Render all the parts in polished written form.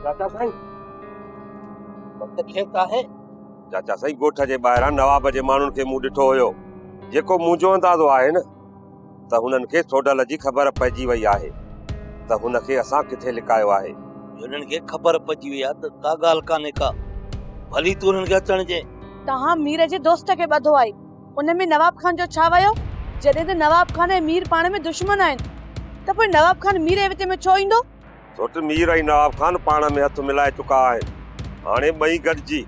चाचा साईं वक्त खेत आहे। चाचा साईं गोठ जे ॿाहिरां नवाब जे माण्हुनि खे मूं ॾिठो हुयो। जेको मुंहिंजो अंदाज़ो आहे न त हुननि खे सोडल जी ख़बर पइजी वई आहे त हुनखे असां किथे लिकायो आहे। हुननि खे ख़बर पइजी वई आहे त का ॻाल्हि कान्हे का, भली तूं हुननि खे अचण जे। तव्हां मीर जे दोस्त खे ॿधो आहे, उन में नवाब खान जो छा वियो? जॾहिं त नवाब खान ऐं मीर पाण में दुश्मन आहिनि त पोइ नवाब खान मीर जे विच में छो ईंदो? छोट मीर ऐं नवाब खान पाण में हथ मिलाए चुका आहिनि। हाणे ॿई गॾिजी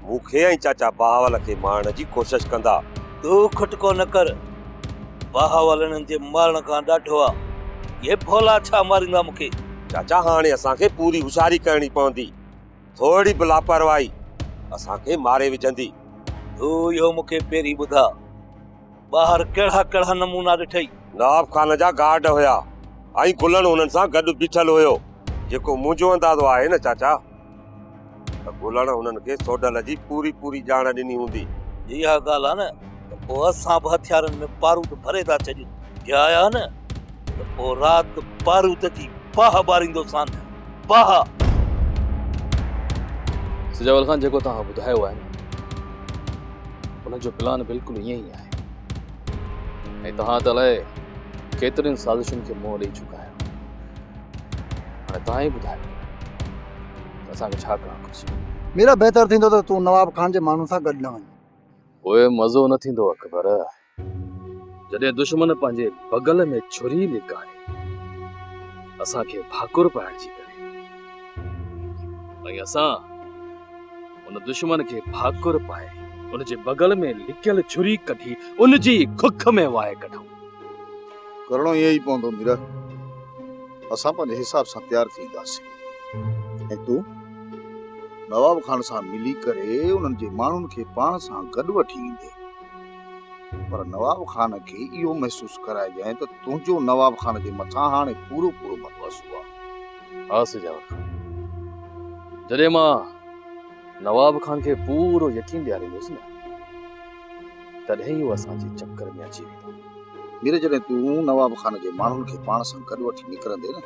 मूंखे ऐं चाचा बहावल खे मारण जी कोशिश कंदा। तूं खुटको न कर, बहावलनि जे मारण खां ॾाढो आहे। ये भोला छा मारींदा मूंखे? चाचा हाणे असांखे पूरी होशियारी करणी पवंदी। थोड़ी बि लापरवाही असांखे मारे विझंदी। तूं इहो मूंखे पहिरीं ॿुधा। ॿाहिरि कहिड़ा कहिड़ा नमूना ॾिठई। नवाब खान जा गार्ड हुया ऐं गुलन हुननि सां गॾु बीठल हुयो। जेको मुंहिंजो अंदाज़ो आहे न चाचा त गुलन हुननि खे सोडल जी पूरी पूरी ॼाण ॾिनी हूंदी। इहा ॻाल्हि आहे न त पोइ असां बि हथियारनि में बारूद भरे था छॾियूं। इहा आया न त पोइ राति बारूद जी बाह ॿारींदोसां। बाह सजावल खान जेको तव्हां ॿुधायो आहे न उनजो प्लान बिल्कुलु ईअं ई आहे ऐं तव्हां त अलाए केतिरनि साज़िशुनि खे मुंहुं ॾेई चुका आहियो। हाणे तव्हां ई ॿुधायो त असांखे छा करणु घुरिजे। मेरा बहितर थींदो त तूं नवाब खान जे माण्हुनि सां गॾु न वञ। पोइ मज़ो न थींदो अकबर। जॾहिं दुश्मन पंहिंजे बगल में छुरी लिकाए असांखे भाकुर पाइण जी करे ऐं असां उन दुश्मन खे भाकुर पाए उनजे बगल में लिकियल छुरी कढी उनजी खुख में वाए कढूं। करणो ईअं ई पवंदो मीरा। असां पंहिंजे हिसाब सां तयारु थींदासीं ऐं तूं नवाब खान सां मिली करे उन्हनि जे माण्हुनि खे पाण सां गॾु वठी ईंदे। पर नवाब खान खे इहो महसूस कराइजांइ त तुंहिंजो नवाब खान जे मथां हाणे पूरो पूरो भरोसो आहे। हा सजावल खान, जॾहिं मां नवाब खान खे पूरो यकीन ॾियारींदुसि न तॾहिं ई उहो असांजे चक्कर में अची वेंदो। मीरा जॾहिं तूं नवाब खान जे माण्हुनि खे पाण सां गॾु वठी निकिरंदे न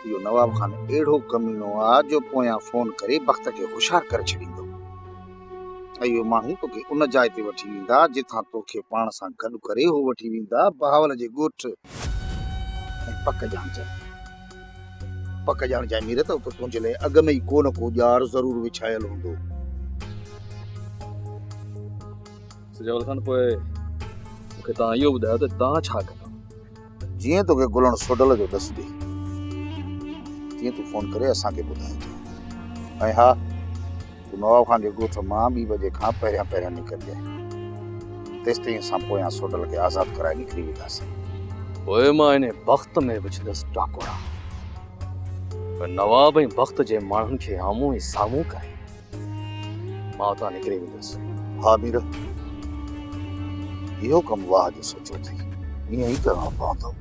इहो नवाब खान अहिड़ो कमीनो आहे जो पोयां फोन करे वक़्त खे होशियार करे छॾींदो ऐं इहो माण्हू तोखे उन जाइ ते वठी वेंदा जिथां तोखे पाण सां गॾु करे हो वठी वेंदा बहावल जे ॻोठ। ऐं पक ॼाण जाए मीरा त उते तुंहिंजे लाइ अॻ में ई को न को ॼार ज़रूरु विछायल हूंदो। सजावल खान, पोइ मूंखे तव्हां इहो ॿुधायो त तव्हां छा कंदा? जीअं तोखे गुलण सोडल जो ॾस ॾे तीअं तूं फोन करे असांखे ॿुधाइजांइ। ऐं हा तूं नवाब खान जे ॻोठ मां 2 बजे खां पहिरियां निकिरजांइ। तेसिताईं असां पोयां सोडल खे आज़ादु कराए निकिरी वेंदासीं। पोइ मां इन वक़्त में विझंदुसि टाकोड़ा। नवाब ऐं वक़्त जे माण्हुनि खे आम्हूं ई साम्हूं करे मां उतां निकिरी वेंदुसि। हा मीरा, इहो कमु वाह जो सोचो थी, ईअं ई करणो पवंदो।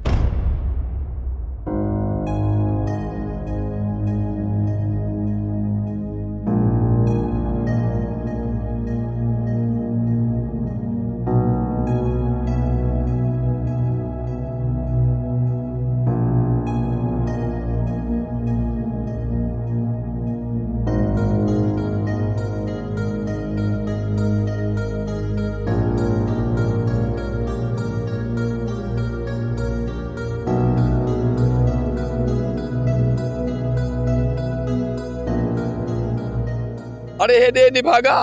अरे हेॾे निभागा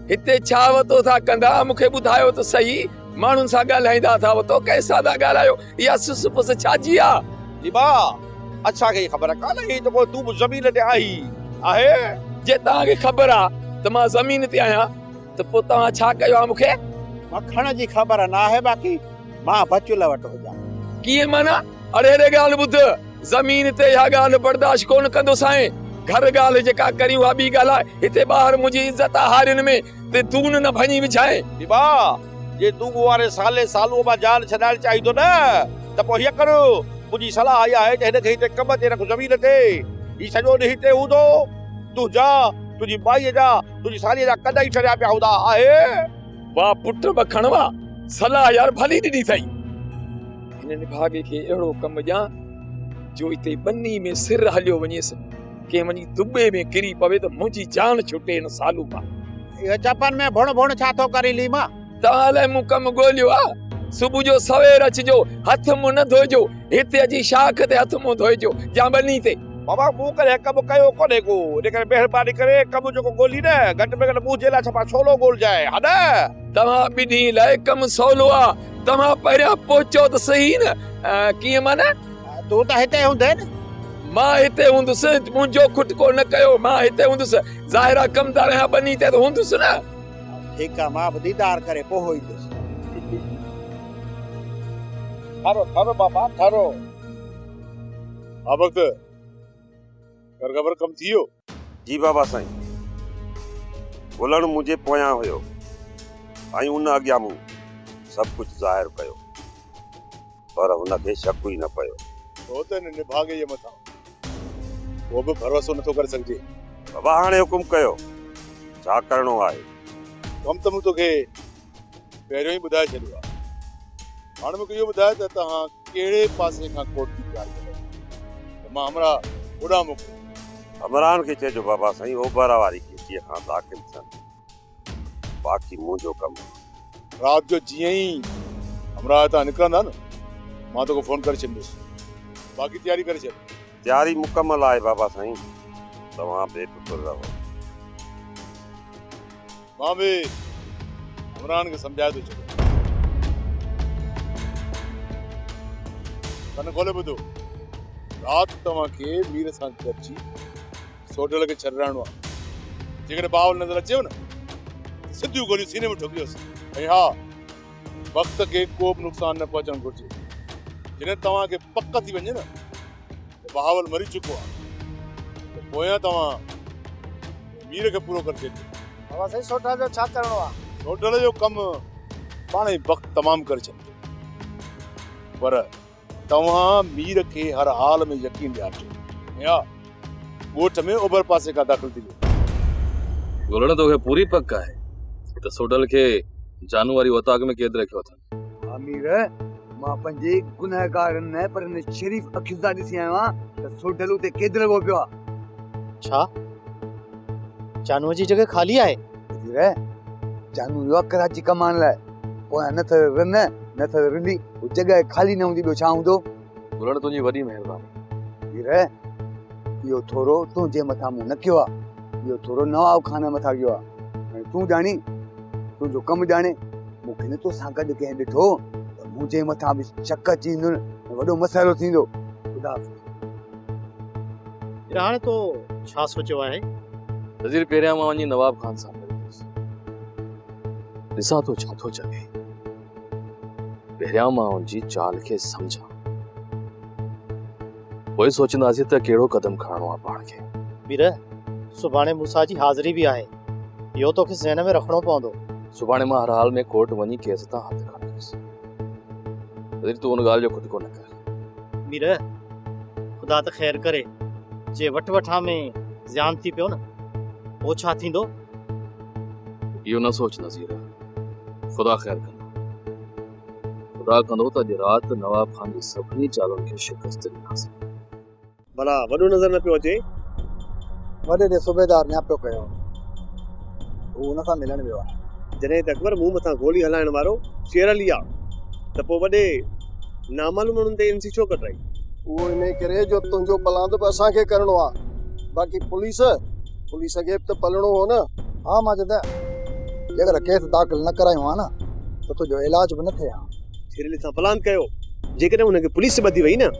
हिते छा वतो था कंदा? मूंखे ॿुधायो त सही। माण्हुनि सां ॻाल्हाईंदा था वतो, कंहिंसां था ॻाल्हायो? इहा सुस पुस छाजी आहे? जी बा असांखे ख़बर कान्हे त पोइ तूं बि ज़मीन ते आई आहे। जे तव्हांखे ख़बर आहे त मां ज़मीन ते आहियां त पोइ तव्हां छा कयो आहे मूंखे? मखण जी ख़बर न आहे, बाक़ी मां बचुल वटि हुजां। कीअं माना? अरे हेॾे ॻाल्हि ॿुध, ज़मीन ते इहा ॻाल्हि बर्दाश्त कोन कंदो साईं। घर ॻाल्हि जेका करियूं आहे ॿी ॻाल्हि आहे। हिते ॿाहिरि मुंहिंजी इज़त आहे हारियुनि में ते तूं न भञी विछाए। बा जे तूं वारे सालो मां जान छॾाइण चाहींदो न त पोइ हीअ कर, मुंहिंजी सलाह इहा आहे त हिनखे हिते कम ते रख ज़मीन ते। हीउ सॼो ॾींहुं हिते हूंदो, तूं जा तुंहिंजी माईअ जा तुंहिंजी सालीअ जा कॾहिं छॾिया पिया हूंदा आहे। वाह पुट बखणवा सलाह यार भली ॾिनी अथई हिन निभागे खे अहिड़ो कमु ॾियां जो हिते बन्नी में सिर हलियो वञेसि के वञी दुबे में किरी पवे त मुंहिंजी जान छुटे हिन सालू मां इहो चपन में भुण भुण छा थो करे लीमा तव्हां लाइ मूं कमु ॻोल्हियो आहे सुबुह जो सवेर अचिजो हथ मुंहुं न धोइजो हिते अची शाख ते हथ मुंहुं धोइजो या बन्नी ते बाबा मूं करे कमु कयो कोन्हे को इन करे महिरबानी करे कमु जेको ॻोल्ही न घटि में घटि मुंहिंजे लाइ छपा छोलो ॻोल्हिजाए हा न तव्हां ॿिन्ही लाइ कमु सवलो आहे तव्हां पहिरियां पहुचो त सही न कीअं माना तूं त हिते हूंदे न मां हिते हूंदुसि मुंहिंजो खुटको न कयो मां हिते हूंदुसि ज़ाहिरा कमदार आहियां बनी ते त हूंदुसि न ठीकु आहे मां बि दीदार करे पोइ ईंदुसि ठरो ठरो बाबा ठरो हा वक्त घर ख़बर कम थी वियो जी बाबा साईं ॻोल्हण मुंहिंजे पोयां हुयो ऐं उन अॻियां मूं सभु कुझु ज़ाहिर कयो पर हुनखे शक ई न पियो तो त निभागे जे मथां वो बि भरोसो नथो करे सघिजे बाबा हाणे हुकुम कयो छा करिणो आहे कम त मूं तोखे पहिरियों ई ॿुधाए छॾियो आहे हाणे मूंखे इहो ॿुधाए त तव्हां कहिड़े पासे खां कोट जी ॻाल्हि कयो त मां हमरा होॾां मोकिलियो अमरान खे चइजो बाबा साईं ओभर वारी खिचीअ खां दाख़िल थियनि बाक़ी मुंहिंजो कमु राति जो जीअं ई हमरा हितां निकिरंदा न मां तोखे फोन करे छॾींदुसि बाक़ी तयारी करे छॾ तयारी मुकमल आहे बाबा साईं तव्हां बेफ़िक्र रहो मां बि इमरान खे सम्झाए थो छॾियां कन खोले ॿुधो राति तव्हांखे मीर सां गॾिजी सोडल खे छॾाइणो आहे जेकॾहिं बावल नज़र अचेव न सिधियूं गोलियूं सीने में ठोकियोसि ऐं हा वक़्त खे को बि नुक़सान न पहुचणु घुरिजे जॾहिं तव्हांखे पक थी वञे न त बहावल मरी चुको आहे त पोयां तव्हां मीर खे पूरो करे छॾियो बाबा साईं सोडल जो छा करिणो आहे सोडल जो कमु पाण ई वक़्तु तमामु करे छॾियो पर तव्हां मीर खे हर हाल में यकीन ॾियारिजो या ॻोठ में ओभर पासे खां दाख़िल थी वियो ॻोल्हण तोखे पूरी पक आहे त सोडल खे जानू वारी वताग में कैद रखियो अथनि अमीर मां पंहिंजे गुनहगारनि न पर हिन शरीफ़ अखियुनि सां ॾिसी आयो आहियां त सोडल उते कैद लॻो पियो आहे छा जानूअ जी जॻह ख़ाली आहे वीर जानू वियो आहे कराची कमाइण लाइ पोयां न त रन न त रिली उहा जॻह ख़ाली न हूंदी ॿियो छा हूंदो ॻोल्हण तुंहिंजी वॾी महिरबानी वीर इहो थोरो तुंहिंजे मथां मूं न कयो आहे इहो थोरो नवाब खान मथां कयो आहे ऐं तूं ॼाणी तुंहिंजो कमु ॼाणे मूंखे न तोसां गॾु कंहिं ॾिठो त मुंहिंजे मथां बि शक अची ईंदो न वॾो मसइलो थींदो ख़ुदा हाणे तो छा सोचियो आहे वज़ीर पहिरियां मां वञी नवाब खान सां मिलंदुसि ॾिसां थो छा थो चवे पहिरियां मां उनजी चाल खे सम्झां पोइ सोचंदासीं त कहिड़ो कदम खणणो आहे पाण खे वीर सुभाणे मूसा जी हाज़िरी बि आहे इहो तोखे ज़हन में रखणो पवंदो सुभाणे मां हर हाल में कोर्ट वञी केस तां हथ खणंदुसि वज़ीर तूं उन ॻाल्हि जो खुदको न कर वीर ख़ुदा त ख़ैर करे जे वठ वठा में ज़्यान थी पियो न पोइ छा थींदो इहो न सोच नज़ीर ख़ुदा ख़ैर कंदो ख़ुदा कंदो त अॼु राति नवाब खान जी सभिनी चालुनि खे शिकस्त ॾींदासीं भला वॾो नज़र न पियो अचे वॾे ॾे सूबेदार न्या पियो कयो हू हुन सां मिलण वियो आहे जॾहिं त अकबर मूं मथां गोली हलाइण वारो शेर अली आहे त पोइ वॾे नामालूम माण्हुनि ते एनसी छो कटाई उहो इन करे जो तुंहिंजो पलांदो बि असांखे करिणो आहे बाक़ी पुलिस खे बि त पलणो हो न हा मां जॾहिं जेकर केस दाख़िल न करायूं आहे न त तुंहिंजो इलाज बि न थिए हा शेर अली सां पलान कयो जेकॾहिं हुनखे पुलिस ॿधी वई न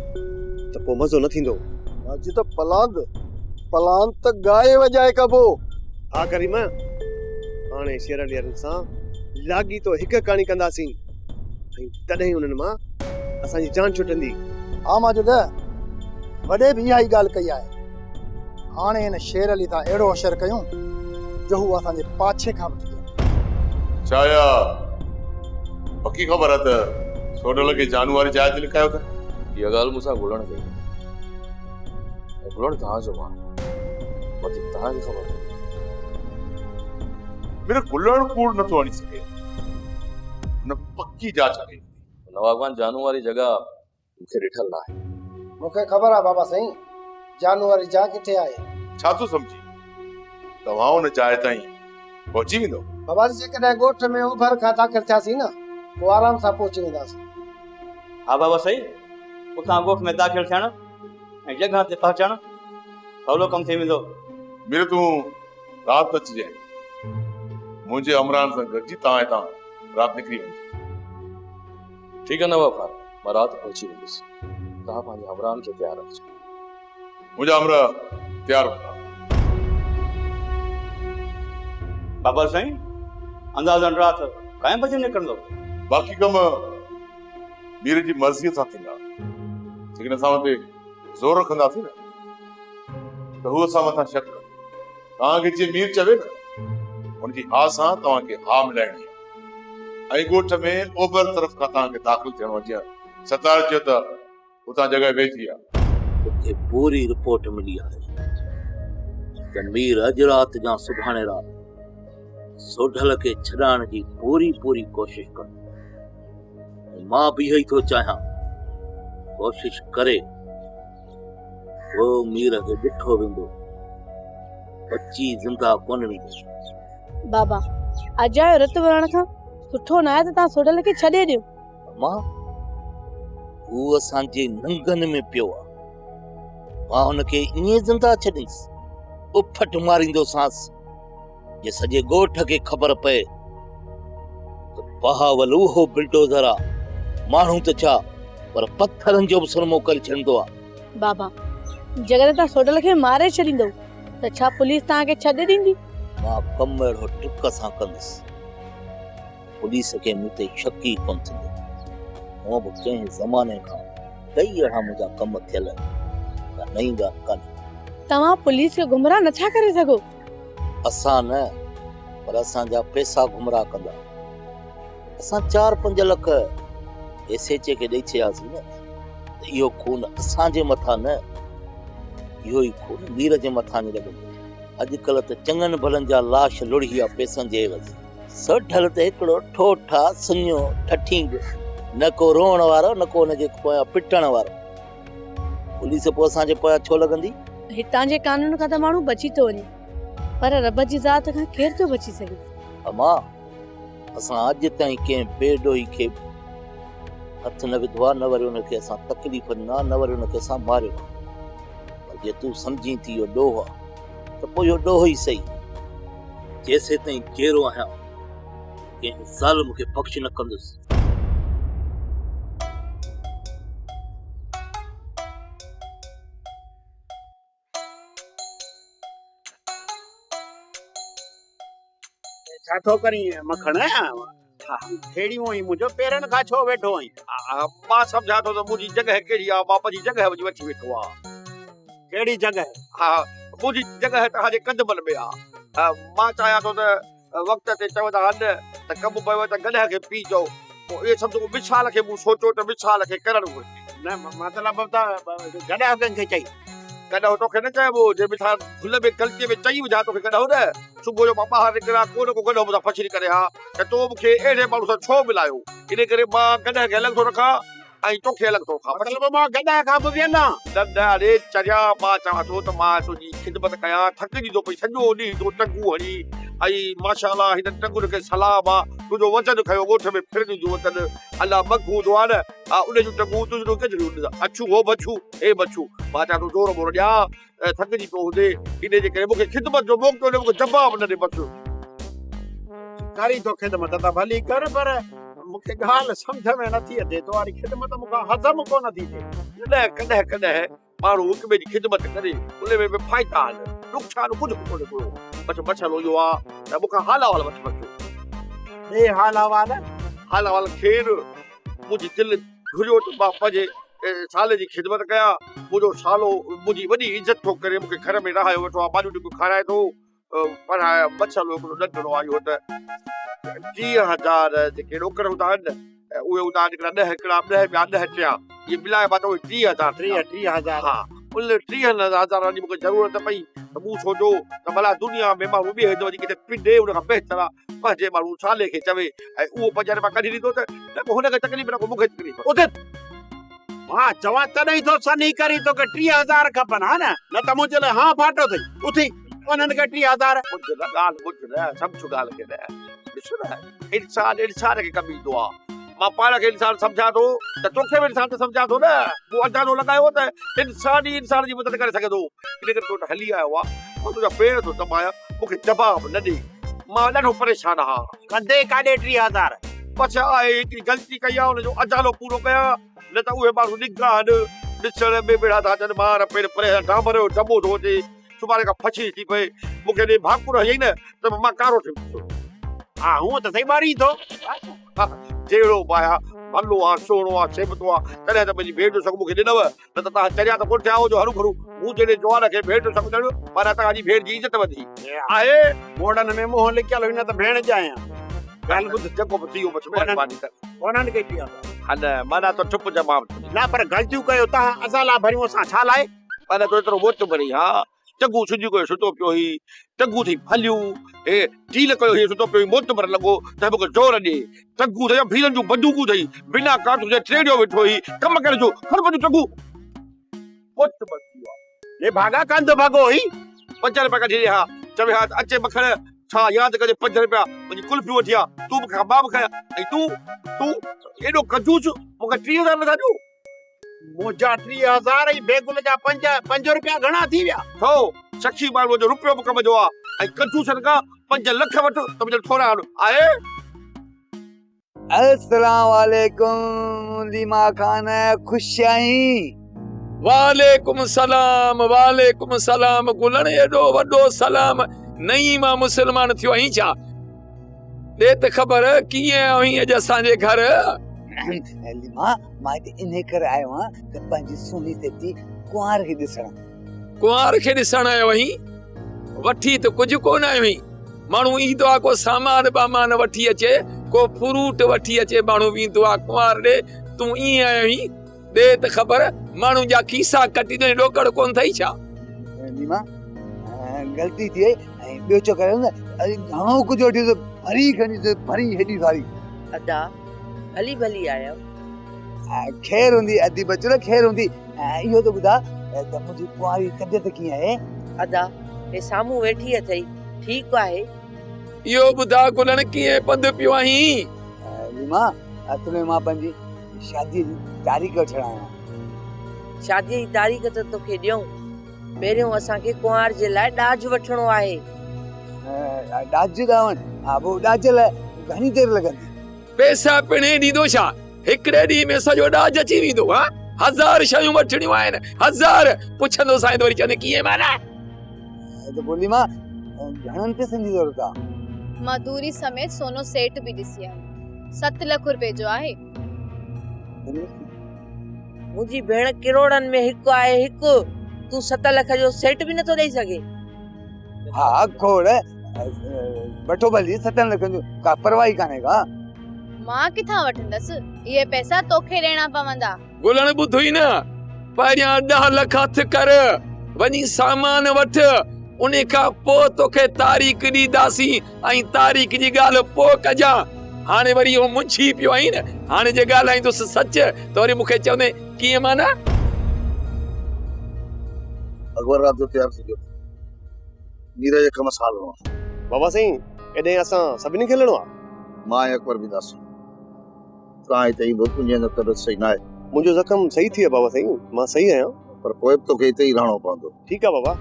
त पोइ मज़ो न थींदो अॼु त पलान त गाए वॼाए कबो हा करीम हाणे शेर अली सां लागी तो हिकु कहाणी कंदासीं ऐं तॾहिं हुननि मां असांजी जान छुटंदी हा मां जॾहिं वॾे बि इहा ई ॻाल्हि कई आहे हाणे हिन शेर अली सां अहिड़ो असरु कयूं जो हू असांजे पाछे खां बि छाया पक्की ख़बर आहे त सोडल खे जानू वारी जाइ ते लिखायो त इहा ॻाल्हि मूंसां ॻोल्हण कई ॻोल्हण तव्हांजो आहे बाक़ी तव्हांखे ख़बर मेरे गुलण कूड़ नथो हणी सघे हुन पक्की जांच कई। नवाब खान जानू वारी जगह मूंखे ॾिठल न आहे। मूंखे ख़बर आहे बाबा साईं जानू वारी जा किथे आहे। छा तूं सम्झी तव्हां हुन जाइ ताईं पहुची वेंदो? बाबा जी जेकॾहिं ॻोठ में उभर खां दाख़िल थियासीं न पोइ आराम सां पहुची वेंदासीं। हा बाबा सही उतां ॻोठ में दाख़िल थियण ऐं जॻह ते पहुचण सवलो कमु थी वेंदो। मेरे तूं राति अचिजांइ मुंहिंजे अमरान सां गॾिजी तव्हां हितां राति निकिरी वञिजो। ठीकु आहे नवाब खान, मां राति पहुची वेंदुसि। तव्हां पंहिंजे हमराहनि खे तयारु रखिजो। मुंहिंजा अमरा तयारु हूंदा। बाबा साईं अंदाज़न राति काएं बजे निकिरंदो? बाक़ी कम मीर जी मर्ज़ीअ सां थींदा। लेकिन असां हुते ज़ोर रखंदासीं न त हू असां मथां शक कंदो। तव्हांखे जीअं मीर चवे न हुनजी हा सां तव्हांखे हा मिलाइणी आहे। ऐं ॻोठ में ओभर तरफ़ खां तव्हांखे दाख़िल थियणो आहे। जीअं सतार चयो त उतां जॻह वेझी आहे। उते पूरी रिपोर्ट मिली आहे त मीर अॼु राति या सुभाणे राति सोढल खे छॾाइण जी पूरी कोशिश कंदो। मां बि इहो ई थो चाहियां कोशिश करे वो मीर खे ॾिठो वेंदो बची ज़िंदा कोन वेंदो। बाबा अॼु जो रत वरण खां सुठो न आहे त तव्हां सोढल खे छॾे ॾियो। मां हू असांजे नंगनि में पियो आहे। मां हुनखे ईअं ज़िंदा छॾींदुसि उफट मारींदोसांसि जे सॼे ॻोठ खे ख़बर पए त बहावल उहो बिल्डोज़र आहे। माण्हू त छा पर पत्थरनि जो बि सुरमो करे छॾींदो आहे। बाबा जॾहिं तव्हां सोढल खे मारे छॾींदव त छा पुलिस तव्हांखे छॾे ॾींदी? मां कमु अहिड़ो टुक सां कंदुसि पुलिस खे मूं ते शक ई कोन थींदो। हूअं बि कंहिं ज़माने खां कई अहिड़ा मुंहिंजा कम थियल आहिनि। नई ॻाल्हि कान्हे। तव्हां पुलिस खे गुमराह नथा करे सघो। असां न पर असांजा पैसा गुमराह कंदा। असां 4-5 लख एसएचए खे ॾेई छॾियासीं न त इहो खून असांजे मथां न इहो ई खून मीर जे मथां न लॻंदो। अॼुकल्ह त चङनि भलनि जा लाश लुढ़ी आहे पैसनि जे एवज़। सोढल त हिकिड़ो ठोठा सुञो ठठींग न को रोअण वारो न को हुनजे पोयां पिटण वारो। पुलिस पोइ असांजे पोयां छो लॻंदी? हितां जे कानून खां त माण्हू बची थो वञे पर रब जी ज़ात खां केर थो बची सघे? अमा असां अॼु ताईं कंहिं बेडोही खे हथ न विधो आहे, न वरी हुनखे असां तकलीफ़ ॾिना, न वरी हुनखे असां मारियो। पर जे तूं सम्झी थी इहो ॾोह आहे त पोइ इहो ॾोह ई सही। जेसीं ताईं जहिड़ो आहियां कंहिं ज़ालिम खे बख़्श न कंदुसि। छा थो करी मखण? खेड़ी हुई मुंहिंजो पेरनि खां छो वेठो आहीं? मां सम्झा थो त मुंहिंजी जॻह कहिड़ी आहे। बाप जी जॻह वठी वेठो आहे। कहिड़ी जॻह? हा मुंहिंजी जॻह तव्हांजे कंदमल में आहे। मां चाहियां थो त वक़्त ते चवंदा आहिनि त कमु पियो त गॾह खे पी चओ। पोइ इहे सम्झो मिसाल खे मूं सोचियो त मिसाल खे करणु घुरिजे। न मतिलबु त गॾह कंहिंखे चई? कॾहिं तोखे न चइबो जे मिसाल भुल में ग़लतीअ में चई विझां तोखे कॾहिं न सुबुह जो मां ॿाहिरि निकिरा कोन को गॾो मूंसां फछड़ी करे हा त तो मूंखे अहिड़े माण्हू सां छो मिलायो? इन करे मां गॾह खे अलॻि थो रखां ऐं तोखे अलॻि थो रखां। मतिलबु मां गॾह खां बि वेंदा न अरे चरिया मां चवां थो त मां तुंहिंजी ख़िदमत कयां। थकिजी थो पई सॼो ॾींहुं तो टंगू हणी ऐं माशाअल्लाह हिन टंगुनि खे सलाम आहे। तुंहिंजो वज़न खयो ॻोठ में फिरनि जो वज़न अलाह मग हूंदो आहे न उन जूं टंगू तुंहिंजो केतिरियूं अछू हो बछू हे बछू। मां चवां थो ज़ोर मोर ॾियां थकिजी पियो हूंदे इन जे करे मूंखे ख़िदमत जो मौक़ो ॾे। मूंखे जवाबु न ॾे बसि। करी थो ख़िदमत त भली कर पर मूंखे ॻाल्हि सम्झ में नथी अचे। तव्हांजी ख़िदमत मूंखां हज़म कोन थी थिए। न कॾहिं कॾहिं माण्हू हिक ॿिए जी ख़िदमत करे उन में बि फ़ाइदा आहिनि नुक़सान कुझु कोन्हे को। बसि मसइलो इहो आहे त मूंखां हालावाल वठी वठो। हे हालावाल खेर मुंहिंजी दिलि घुरियो त मां पंहिंजे साल जी ख़िदमत कयां। मुंहिंजो सालो मुंहिंजी वॾी इज़त थो करे मूंखे घर में रहायो वेठो आहे। मानियूं टिकूं खाराए थो पढ़ाए। मसइलो हिकिड़ो नंढड़ो आहे इहो त 30,000 जेके रोकड़ हूंदा आहिनि उहे हूंदा आहिनि हिकिड़ा 10 हिकिड़ा 10 ॿिया 10 टिया इहे मिलाए मां त 30,000 हा उन 30,000 जी मूंखे ज़रूरत पई त मूं सोचियो त भला दुनिया में माण्हू ॿिए हंधि वञी किथे पिंडे उन खां बहितर आहे पंहिंजे माण्हू साले खे चवे ऐं उहो 5 रुपया कढी ॾींदो त न को हुनखे तकलीफ़ न को मूंखे तकलीफ़। उते मां चवां तॾहिं तो सनी करी तोखे 30,000 खपनि हा न त मुंहिंजे लाइ हा फाटो अथई उथी उन्हनि खे 30,000 ॻाल्हि ॿुध न सम्झ ॻाल्हि खे न ॾिस न इंसान खे कमु ईंदो आहे मां पाण खे इंसान सम्झां थो त तोखे बि इंसान सम्झां थो न मूं अंदाज़ो लॻायो त इंसान ई इंसान जी मदद करे सघे थो इन करे तो हली आयो आहे मां तुंहिंजा पेर थो दॿायां मूंखे जवाब न ॾे मां ॾाढो परेशान आहियां कंदे काॾे 30,000 बस आहे हिकिड़ी ग़लती कई आहे हुनजो अजालो पूरो कयां न त उहे माण्हू निगाह ॾिसण में बेड़ा था अचनि मार पेर परे डांबर जो दॿो थो अचे सुभाणे खां फछी थी पए मूंखे ॾे भाकुर हयई न त मां कारो थी हा हूअं त सही ॿारी थो जहिड़ो पाया भलो आहे सोणो आहे सेबतो आहे तॾहिं त पंहिंजी भेट जो सॻु मूंखे ॾिनव न त तव्हां चरिया त कोन थिया हुजो हरू भरू मूं जहिड़े जवान खे भेट जो सॻु ॾियणो माना तव्हांजी भेट जी इज़त वधी आहे मोड़नि में मुंहुं लिकियल हुई न त भेण जा आहियां ॻाल्हि ॿुध जेको बि थी वियो बसि महिरबानी कर कोन्हनि खे थी हा न माना त चुप जवाब न पर ग़लतियूं कयो तव्हां असां लाइ भरियूं असां छा लाइ माना तो एतिरो वोट भरी हा चङू सुॼी कयो सुतो पियो ही चङू थी फलियूं हे ढील कयो ही सुतो पियो मोतबर लॻो त मूंखे ज़ोर ॾे चङू त भीरनि जूं बंदूकूं अथई बिना काठू जे ट्रेडियो वेठो ही कम करे जो हर बंदूक चङू मोतबर थी वियो आहे हे भागा कंद भागो ही 5 रुपया कढी ॾे हा चवे हा अचे मखण छा यादि कजे 5 रुपया मुंहिंजी कुल्फी वठी आ तूं मूंखे मां बि खायां ऐं तूं एॾो कंजूस मूंखे 30,000 नथा ॾियो मुंहिंजा 30,000 ऐं बेगुल जा 5 रुपया घणा थी विया छो शख़्सी माण्हूअ जो रुपयो बि कम जो आहे ऐं कंजूसनि खां 5 लख वठो त मुंहिंजो थोरा आहे अस्सलाम वालेकुम लीमा खान खुश आहीं वालेकुम सलाम गुलण एॾो वॾो सलाम नई मां मुसलमान थियो आहीं छा ॾे त ख़बर कीअं आहीं अॼु असांजे घर लीमा मां हिते इन करे आयो आहियां त पंहिंजी सुहिणी सेठी कुंवार खे ॾिसण आयो आहीं वठी त कुझु कोन आयो आहीं माण्हू ईंदो आहे को सामान बामान वठी अचे को फ्रूट वठी अचे माण्हू वेंदो आहे कुंवार ॾे तूं ईअं आयो आहीं ॾे त ख़बर माण्हू जा खीसा कटी ॾे ॾोकड़ कोन अथई छा लीमा ग़लती थी वई ऐं ॿियो छो करे न घणो कुझु वठी भरी खणी भरी हेॾी सारी अदा भली भली आयो ख़ैर हूंदी अधी बचल ख़ैर हूंदी इहो त ॿुधा त मुंहिंजी कुंवारी तबियत कीअं आहे अदा हे साम्हूं वेठी अथई ठीकु आहे इहो ॿुधा गुलण कीअं पंधु पियो आहीं लीमा असुल में मां पंहिंजी शादीअ जी तारीख़ वठण आहियां शादीअ जी तारीख़ त तोखे ॾियूं पहिरियों असांखे कुंवार जे लाइ ॾाज वठणो आहे ॾाज ॾावण हा पोइ ॾाज लाइ घणी देरि लॻंदी पैसा पिणे ॾींदो छा हिकिड़े ॾींहं में सॼो ॾाज अची वेंदो हा 1000 शयूं वठणियूं आहिनि 1000 पुछंदो साईं वरी चवंदे कीअं माना त बोली मां घणनि पैसनि जी ज़रूरत आहे मधुरी समेत सोनो सेट भी ॾिसी आहे 7 लाख रुपए जो आहे मुंहिंजी भेण किरोड़नि में हिकु आहे हिकु तूं 7 लख जो सेट बि नथो ॾेई सघे हा खोड़ वठो भली 7 लख जो का परवाही कान्हे का मां किथां वठंदसि ये पैसा तोखे ॾियणा पवंदा गुलण ॿुधुई न पहिरियां 10 लख हथ कर वञी सामान वठ उन खां पोइ तोखे तारीख़ ॾींदासीं ऐं तारीख़ जी ॻाल्हि पोइ कजां हाणे वरी इहो मुंझी पियो आहीं न हाणे जे ॻाल्हाईंदुसि सच त वरी मूंखे चवंदे कीअं माना अकबर रात जो तैयार थी गयो नीरज जे कम साल हो बाबा साईं एॾे असां सभिनी खे हलणो आहे मां ऐं अकबर बि दास तव्हां हिते ईंदो तुंहिंजे अंदरि तबियत सही न आहे मुंहिंजो ज़ख़म सही थी वियो बाबा साईं मां सही आहियां पर पोइ बि तोखे हिते ई रहणो पवंदो ठीकु आहे बाबा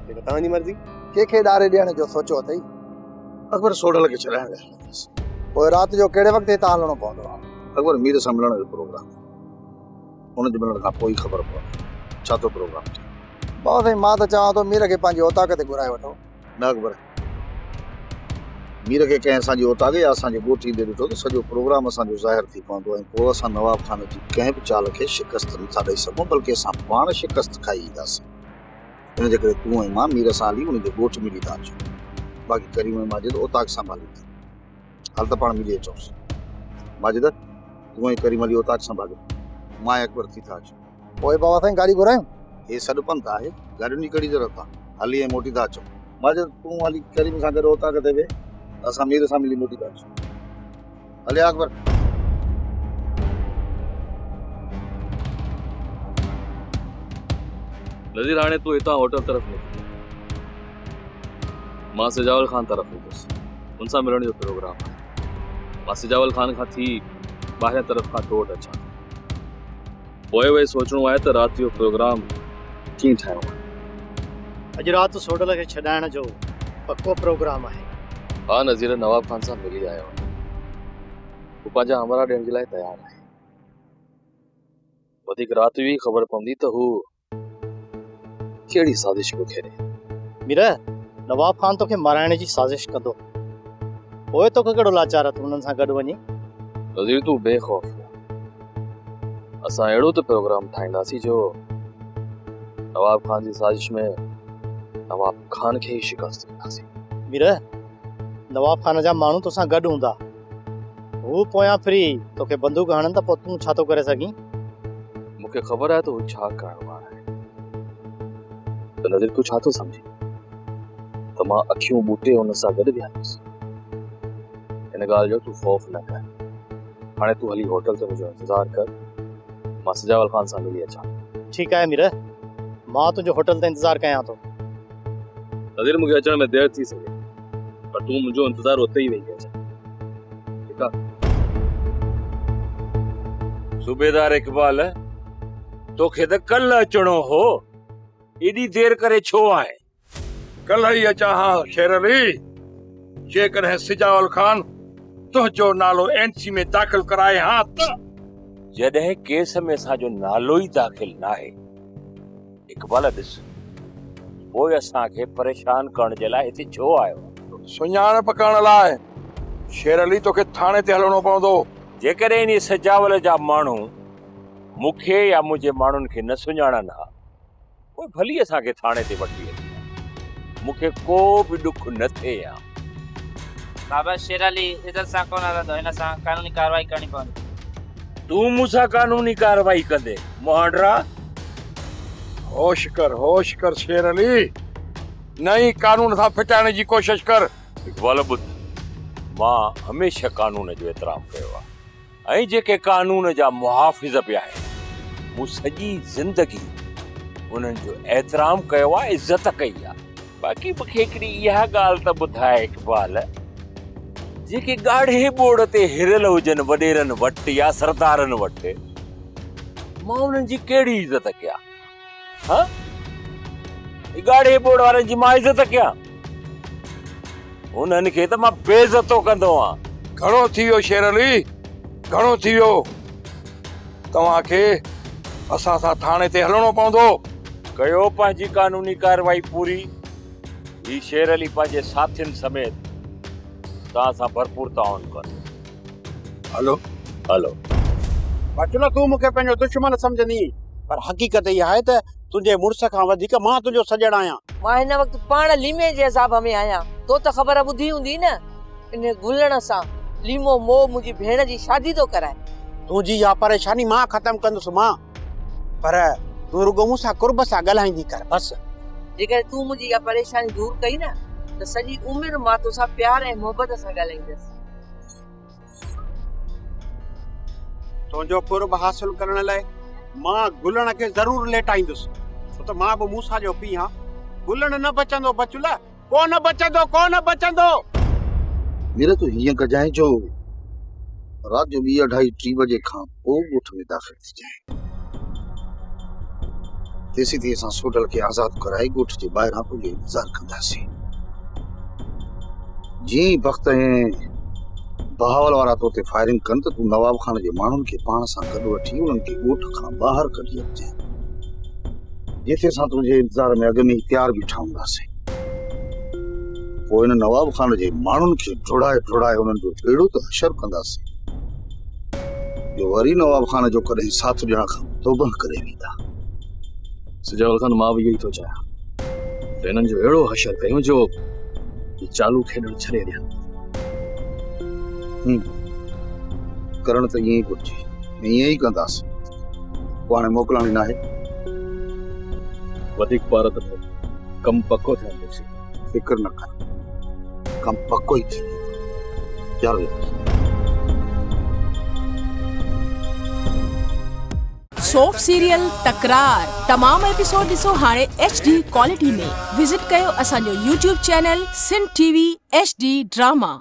जेका तव्हांजी मर्ज़ी कंहिंखे ॾारे ॾियण जो सोचियो अथई अकबर सोडल खे चढ़ाइण लाइ पोइ राति जो कहिड़े वक़्तु हितां हलणो पवंदो आहे अकबर मीर सां मिलण जो प्रोग्राम हुनजे मिलण खां पोइ ख़बर पवंदी छा तो प्रोग्राम बाबा साईं मां त चवां थो मीर खे पंहिंजी औताक ते घुराए वठो न अकबर मीर खे कंहिं असांजी औताक या असांजे ॻोठ ईंदे ॾिठो त सॼो प्रोग्राम असांजो ज़ाहिर थी पवंदो ऐं पोइ असां नवाब खान जी कंहिं बि चाल खे शिकस्त नथा ॾेई सघूं बल्कि असां पाण शिकस्त खाई ईंदासीं हिन जे करे तूं ऐं मां मीर सां हली उनजे ॻोठ मिली था अचूं बाक़ी करीम ऐं माजिद औताक संभालींदा हाल त पाण मिली अचूंसि माजिद तूं ऐं करीम अली औताक संभालियो मां ऐं अकबर थी था अचूं पोइ बाबा साईं गाॾी घुरायूं हे सॾु पंथ आहे, गाॾियुनि जी कहिड़ी ज़रूरत आहे? हली ऐं मोटी था अचो। मां चयो तूं हली करीम सां गॾु उतां किथे वे, असां मीर सां मिली मोटी था अचूं। हले अकबर। नज़ीर हाणे तूं हितां होटल तरफ़ निकिरी, मां सिजावल खान तरफ़ वेंदुसि, हुन सां मिलण जो प्रोग्राम आहे। मां सिजावल खान खां थी ॿाहिरि तरफ़ खां टोट अचां, पोइ वरी सोचणो आहे त राति जो प्रोग्राम कीअं ठाहिणो आहे। अॼु राति सोडल खे छॾाइण जो पको प्रोग्राम आहे। हा, नज़ीर नवाब खान सां मिली आयो आहे, हू पंहिंजा हमरा ॾियण जे लाइ तयारु आहे। वधीक राति हुई ख़बर पवंदी त हू कहिड़ी साज़िश पियो खेॾे। मीर, नवाब खान तोखे माराइण जी साज़िश कंदो, पोइ तोखे कहिड़ो लाचार आहे तूं हुननि सां गॾु वञी? नज़ीर तूं बेखौफ़, असां अहिड़ो त प्रोग्राम ठाहींदासीं जो नवाब खान जी साज़िश में नवाब खान खे ई शिकस्त ॾींदासीं। मीर, नवाब खान जा माण्हू तोसां गॾु हूंदा, हू पोयां फ्री तोखे बंदूक हणनि त पोइ तूं छा थो करे सघीं? मूंखे ख़बर आहे त हू छा करणु वारा आहे। त नज़ीर तूं छा थो सम्झी त मां अखियूं ॿूटे हुन सां गॾु विहंदुसि? हिन ॻाल्हि जो तूं ख़ौफ़ न कर। हाणे तूं हली होटल ते मुंहिंजो इंतज़ारु कर, मां सिजावल खान सां मिली अचां। ठीकु आहे मीर, मां तुंहिंजो होटल ते इंतज़ारु कयां थो। नज़ीर मूंखे अचण में देरि थी सघे, पर तूं मुंहिंजो इंतज़ारु उते ई वेही कजांइ, ठीकु आहे? सूबेदार इकबाल, तोखे त कल्ह अचणो हो, एॾी देरि करे छो आहे? कल्ह ई अचां हा शेर अली, जेकॾहिं सिजावल खान तुंहिंजो नालो एनसी में दाख़िल कराए हा त। जॾहिं केस में असांजो नालो ई दाख़िल न आहे, इकबाल ॾिस, पोइ असांखे परेशान करण जे लाइ हिते छो आयो? सुञाणप करण लाइ। शेर अली, तोखे थाणे ते हलणो पवंदो। जेकॾहिं इन सिजावल जा माण्हू मूंखे या मुंहिंजे माण्हुनि खे न सुञाणनि हा, पोइ भली असांखे थाणे ते वठी वञे, मूंखे को बि ॾुख न थिए हा। बाबा शेर अली इधर सां कोन हलंदो, हिन सां कानूनी कार्रवाई करणी पवंदी। तूं मूंसां कानूनी कार्रवाई कंदे मोहनरा? होश कर शेर अली, नई कानून सां फिटाइण जी कोशिश कर। इकबाल ॿुध, मां हमेशह कानून जो एतिराम कयो आहे, ऐं जेके कानून जा मुहाफ़िज़ पिया आहिनि, मूं सॼी ज़िंदगी उन्हनि जो एतिराम कयो आहे, इज़त कई आहे। बाक़ी मूंखे हिकिड़ी इहा ॻाल्हि त ॿुधाए इकबाल, जेके ॻाढ़े बोड़ ते हिरियल हुजनि वॾेरनि वटि या सरदारनि वटि, मां उन्हनि जी कहिड़ी इज़त कयां? हाँ, ॻाढ़े बोड़ वारनि जी मां इज़त कयां? उन्हनि खे त मां बेइज़तो कंदो आहियां। घणो थी वियो शेर अली, घणो थी वियो। तव्हांखे असां सां थाणे ते हलणो पवंदो। कयो पंहिंजी कानूनी कार्रवाई पूरी। ही शेर अली पंहिंजे साथियुनि समेत तव्हां सां भरपूर ताउन कंदो। हलो हलो। बचलो, तूं मूंखे पंहिंजो दुश्मन सम्झंदी, पर हक़ीक़त इहा आहे त तुंहिंजे मुड़ुस खां वधीक मां तुंहिंजो सॼण आहियां। मां हिन वक़्तु पाण लीमे जे हिसाब में आहियां, तो त ख़बर ॿुधी हूंदी न, इन गुलण सां लीमो मोह मुंहिंजी भेण जी शादी थो कराए। तुंहिंजी इहा परेशानी मां ख़तमु कंदुसि मां, पर तूं रुगो मूंसां कुर्ब सां ॻाल्हाईंदी कर बस। जेकर तूं मुंहिंजी इहा परेशानी दूर कई न, त सॼी उमिरि मां तोसां प्यार ऐं मोहबत सां ॻाल्हाईंदसि। तुंहिंजो कुर्ब हासिल करण लाइ मां गुलण खे ज़रूर लेटाईंदुसि, छो त मां बि मूसा जो पीउ आहियां। गुलण न बचंदो बचुला, कोन बचंदो। मेरे तो हीअं कजांइ जो राति जो 2:30-3 बजे खां पोइ ॻोठ में दाख़िल थी जाए। तेसी ते असां सोडल खे आज़ाद कराए ॻोठ जे ॿाहिरां तुंहिंजो इंतज़ारु कंदासीं। जीअं ई वक़्त ऐं बहावल वारा तो ते फायरिंग कनि त तूं नवाब खान जे माण्हुनि खे पाण सां गॾु वठी उन्हनि खे ॻोठ खां ॿाहिरि कढी अचिजांइ, जिथे असां तुंहिंजे इंतज़ार में अॻु में ई तयारु बीठा हूंदासीं। पोइ हिन नवाब खान जे माण्हुनि खे ढोड़ाए उन्हनि जो अहिड़ो त हशर कंदासीं जो वरी नवाब खान जो कॾहिं साथ ॾियण खां तौबह करे वेंदा। सिजावल खान, मां बि इहो ई थो चाहियां त हिननि जो अहिड़ो हशर कयूं जो चालू खेॾणु छॾे ॾियनि। करण त ईअं ई घुरिजे, ईअं ई कंदासीं। पोइ हाणे मोकिलणी न आहे, वधीक पार त थिए कम पको थियंदुसि। फिक्र न कर, कम पक्को ही थी यार। सोप सीरियल तकरार तमाम एपिसोड ॾिसो हाणे HD क्वालिटी में। विजिट कयो असांजो YouTube channel Sindh TV HD drama.